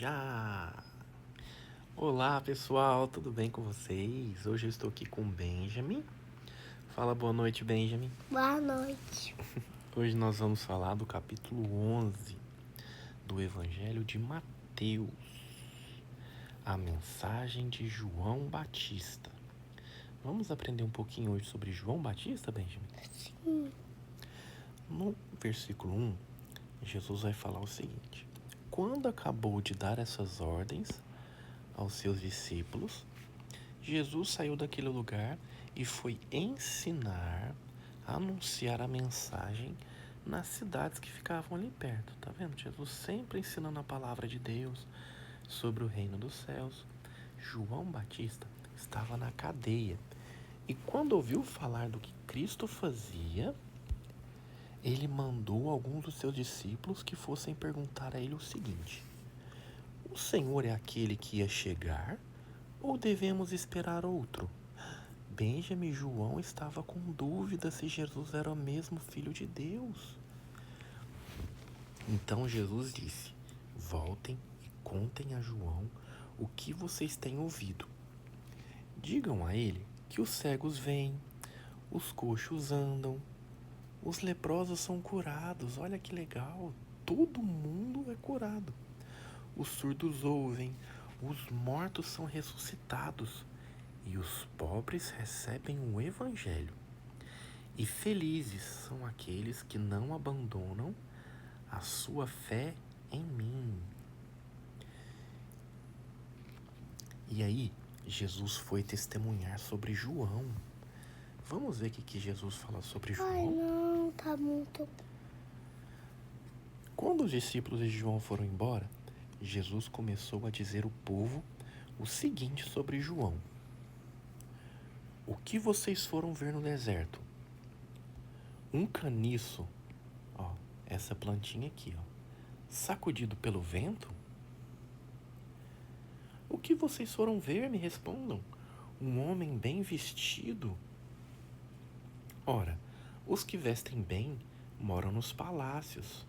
Já! Olá pessoal, tudo bem com vocês? Hoje eu estou aqui com o Benjamin. Fala boa noite, Benjamin. Boa noite. Hoje nós vamos falar do capítulo 11 do Evangelho de Mateus, a mensagem de João Batista. Vamos aprender um pouquinho hoje sobre João Batista, Benjamin? Sim. No versículo 1, Jesus vai falar o seguinte: quando acabou de dar essas ordens aos seus discípulos, Jesus saiu daquele lugar e foi ensinar, anunciar a mensagem nas cidades que ficavam ali perto. Tá vendo? Jesus sempre ensinando a palavra de Deus sobre o reino dos céus. João Batista estava na cadeia e quando ouviu falar do que Cristo fazia, ele mandou alguns dos seus discípulos que fossem perguntar a ele o seguinte: o Senhor é aquele que ia chegar ou devemos esperar outro? Benjamin e João estavam com dúvida se Jesus era o mesmo Filho de Deus. Então Jesus disse: voltem e contem a João o que vocês têm ouvido. Digam a ele que os cegos veem, os coxos andam, os leprosos são curados. Olha que legal, todo mundo é curado. Os surdos ouvem, os mortos são ressuscitados e os pobres recebem o Evangelho. E felizes são aqueles que não abandonam a sua fé em mim. E aí, Jesus foi testemunhar sobre João. Vamos ver o que Jesus fala sobre João? Ai, não, tá muito. Quando os discípulos de João foram embora, Jesus começou a dizer ao povo o seguinte sobre João: o que vocês foram ver no deserto? Um caniço, ó, essa plantinha aqui, ó, sacudido pelo vento? O que vocês foram ver, me respondam? Um homem bem vestido? Ora, os que vestem bem moram nos palácios.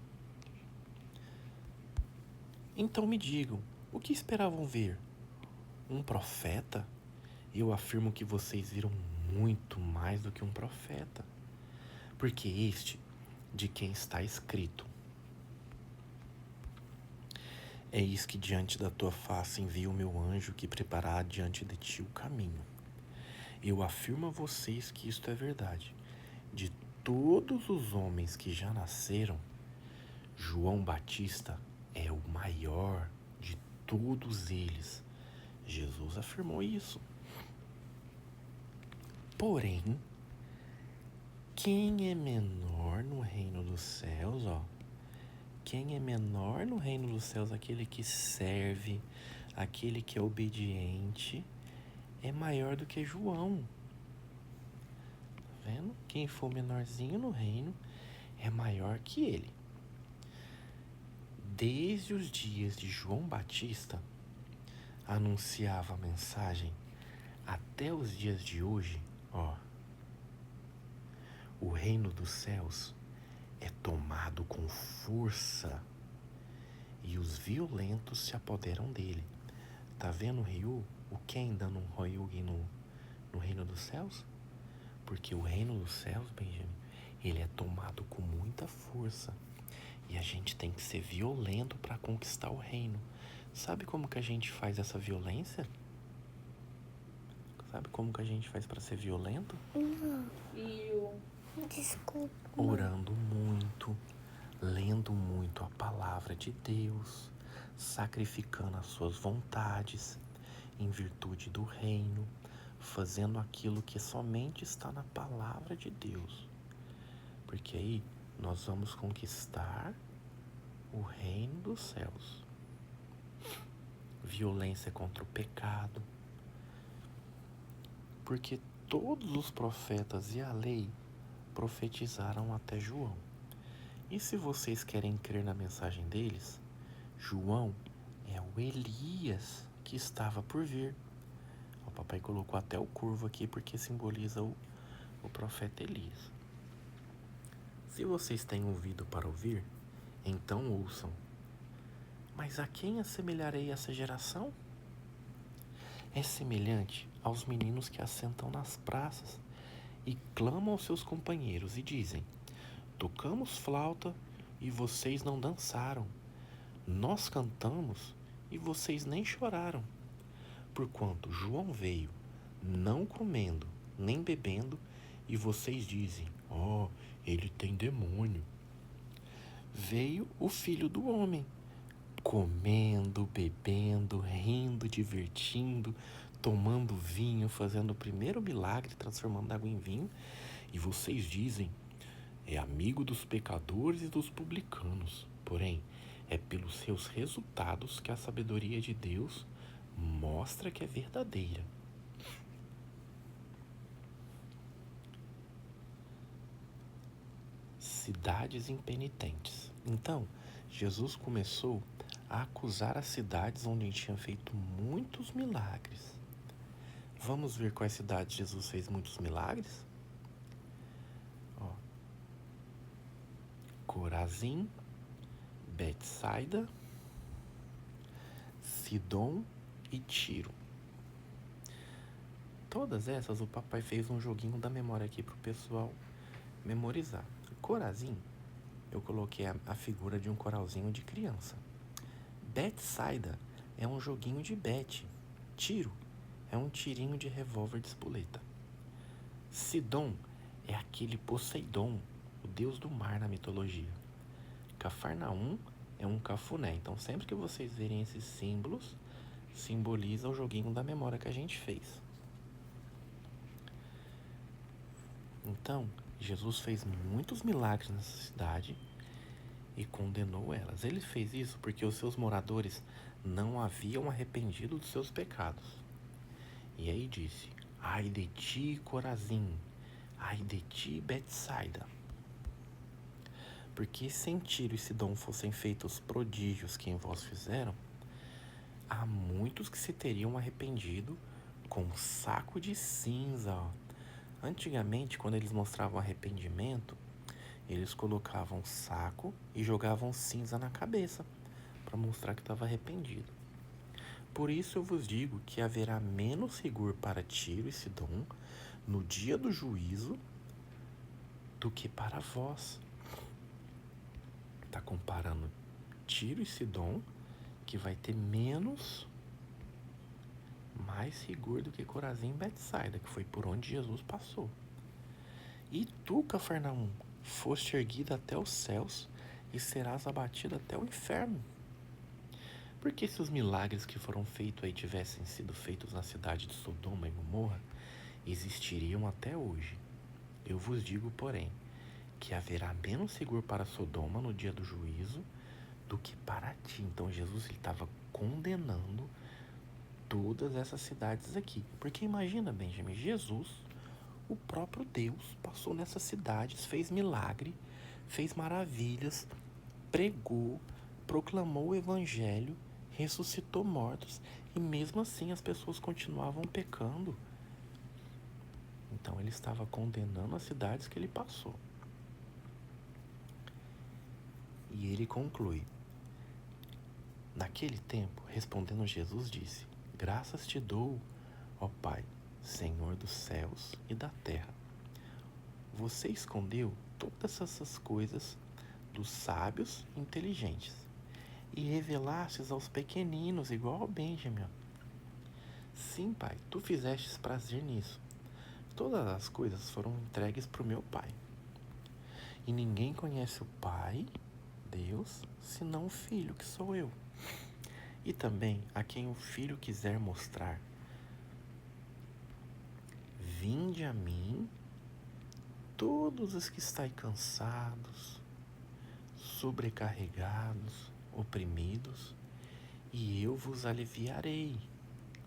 Então me digam, o que esperavam ver? Um profeta? Eu afirmo que vocês viram muito mais do que um profeta. Porque este, de quem está escrito: eis que diante da tua face envio o meu anjo que preparará diante de ti o caminho. Eu afirmo a vocês que isto é verdade. De todos os homens que já nasceram, João Batista é o maior de todos eles. Jesus afirmou isso. Porém, quem é menor no reino dos céus, ó, quem é menor no reino dos céus, aquele que serve, aquele que é obediente, é maior do que João. Tá vendo? Quem for menorzinho no reino é maior que ele. Desde os dias de João Batista, anunciava a mensagem até os dias de hoje, ó. O reino dos céus é tomado com força e os violentos se apoderam dele. Tá vendo o Ryu? O Ken dando um Horyugen no reino dos céus? Porque o reino dos céus, Benjamin, ele é tomado com muita força. E a gente tem que ser violento para conquistar o reino. Sabe como que a gente faz essa violência? Sabe como que a gente faz para ser violento? Não. Desculpa. Orando muito, lendo muito a palavra de Deus, sacrificando as suas vontades em virtude do reino, fazendo aquilo que somente está na palavra de Deus. Porque aí nós vamos conquistar o reino dos céus. Violência contra o pecado. Porque todos os profetas e a lei profetizaram até João. E se vocês querem crer na mensagem deles, João é o Elias que estava por vir. O papai colocou até o curvo aqui porque simboliza o profeta Elias. Se vocês têm ouvido para ouvir, então ouçam. Mas a quem assemelharei essa geração? É semelhante aos meninos que assentam nas praças e clamam aos seus companheiros e dizem: tocamos flauta e vocês não dançaram. Nós cantamos e vocês nem choraram. Porquanto João veio, não comendo nem bebendo, e vocês dizem: oh, ele tem demônio. Veio o Filho do Homem, comendo, bebendo, rindo, divertindo, tomando vinho, fazendo o primeiro milagre, transformando água em vinho, e vocês dizem: é amigo dos pecadores e dos publicanos. Porém, é pelos seus resultados que a sabedoria de Deus mostra que é verdadeira. Cidades impenitentes. Então, Jesus começou a acusar as cidades onde tinha feito muitos milagres. Vamos ver quais cidades Jesus fez muitos milagres? Corazim, Betsaida, Sidom e Tiro. Todas essas o papai fez um joguinho da memória aqui pro pessoal memorizar. Corazim, eu coloquei a figura de um coralzinho de criança. Betsaida é um joguinho de bete. Tiro é um tirinho de revólver de espoleta. Sidom é aquele Poseidon, o deus do mar na mitologia. Cafarnaum é um cafuné. Então, sempre que vocês verem esses símbolos, simboliza o joguinho da memória que a gente fez. Então, Jesus fez muitos milagres nessa cidade e condenou elas. Ele fez isso porque os seus moradores não haviam arrependido dos seus pecados. E aí disse: ai de ti, Corazim, ai de ti, Betsaida. Porque se em Tiro e Sidom fossem feitos prodígios que em vós fizeram, há muitos que se teriam arrependido com um saco de cinza. Antigamente, quando eles mostravam arrependimento, eles colocavam um saco e jogavam cinza na cabeça para mostrar que estava arrependido. Por isso eu vos digo que haverá menos rigor para Tiro e Sidom no dia do juízo do que para vós. Está comparando Tiro e Sidom, que vai ter mais rigor do que Corazim e Betsaida, que foi por onde Jesus passou. E tu, Cafarnaum, foste erguida até os céus e serás abatida até o inferno. Porque se os milagres que foram feitos aí tivessem sido feitos na cidade de Sodoma e Gomorra, existiriam até hoje. Eu vos digo, porém, que haverá menos rigor para Sodoma no dia do juízo do que para ti. Então Jesus estava condenando todas essas cidades aqui. Porque imagina, Benjamin, Jesus, o próprio Deus, passou nessas cidades, fez milagre, fez maravilhas, pregou, proclamou o evangelho, ressuscitou mortos e mesmo assim as pessoas continuavam pecando. Então ele estava condenando as cidades que ele passou. E ele conclui: naquele tempo, respondendo Jesus, disse: graças te dou, ó Pai, Senhor dos céus e da terra. Você escondeu todas essas coisas dos sábios e inteligentes e revelastes aos pequeninos, igual ao Benjamin. Sim, Pai, tu fizestes prazer nisso. Todas as coisas foram entregues para o meu Pai. E ninguém conhece o Pai, Deus, senão o Filho, que sou eu. E também a quem o Filho quiser mostrar. Vinde a mim, todos os que estáis cansados, sobrecarregados, oprimidos, e eu vos aliviarei.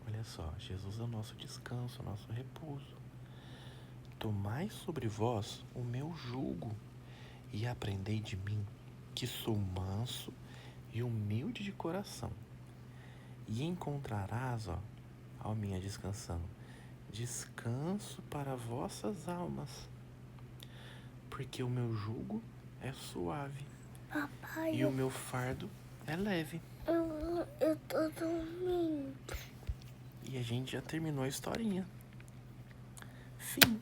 Olha só, Jesus é o nosso descanso, o nosso repouso. Tomai sobre vós o meu jugo e aprendei de mim, que sou manso e humilde de coração. E encontrarás, ó minha descansando, descanso para vossas almas, porque o meu jugo é suave Papai, e o meu fardo é leve. Eu tô dormindo. E a gente já terminou a historinha. Fim.